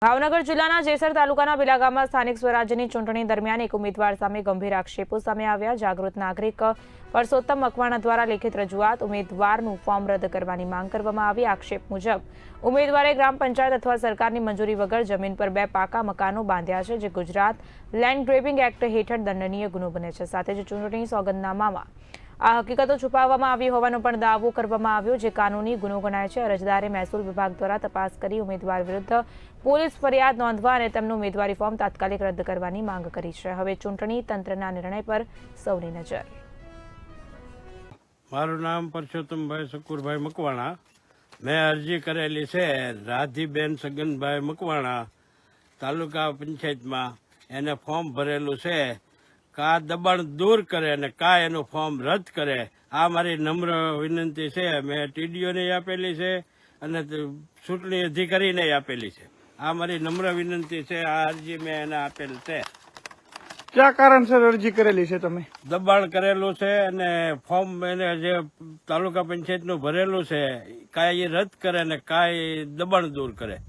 ભાવનગર જિલ્લાના જેસર તાલુકાના ભીલા ગામમાં સ્થાનિક સ્વરાજ્યની ચૂંટણી દરમિયાન એક ઉમેદવાર સામે ગંભીર આક્ષેપો સામે આવ્યા। જાગૃત નાગરિક પરસોત્તમ મકવાણા દ્વારા લેખિત રજૂઆત ઉમેદવારનું ફોર્મ રદ કરવાની માંગ કરવામાં આવી। આક્ષેપ મુજબ ઉમેદવારે ગ્રામ પંચાયત અથવા સરકારની મંજૂરી વગર જમીન પર 2 પાકા મકાનો બાંધ્યા છે, જે ગુજરાત લેન્ડ ગ્રેબિંગ એક્ટ હેઠળ દંડનીય ગુનો બને છે। સાથે જ ચૂંટણી સોગંદનામામાં આ હકીકતો છુપાવવામાં આવી હોવાનો પણ દાવો કરવામાં આવ્યો, જે કાનૂની ગુનો ગણાય છે। અરજદારે મહેસૂલ વિભાગ દ્વારા તપાસ કરી ઉમેદવાર વિરુદ્ધ પોલીસ ફરિયાદ નોંધવા અને તેમનું ઉમેદવારી ફોર્મ તાત્કાલિક રદ કરવાની માંગ કરી છે। હવે ચૂંટણી તંત્રના નિર્ણય પર સૌની નજર। મારું નામ પરસોત્તમભાઈ શકુરભાઈ મકવાણા। મેં અરજી કરેલી છે રાધીબેન સગનભાઈ મકવાણા, તાલુકા પંચાયતમાં એને ફોર્મ ભરેલું છે। કા દબાણ દૂર કરે અને કા એનું ફોર્મ રદ કરે, આ મારી નમ્ર વિનંતી છે। મેં ટીડીઓને આપેલી છે અને ચૂંટણી અધિકારીને આપેલી છે। આ મારી નમ્ર વિનંતી છે। આ અરજી મેં એને આપેલ છે। ક્યાં કારણસર અરજી કરેલી છે તમે? દબાણ કરેલું છે અને ફોર્મ એને જે તાલુકા પંચાયતનું ભરેલું છે, કાંઈ રદ કરે ને કાંઈ દબાણ દૂર કરે।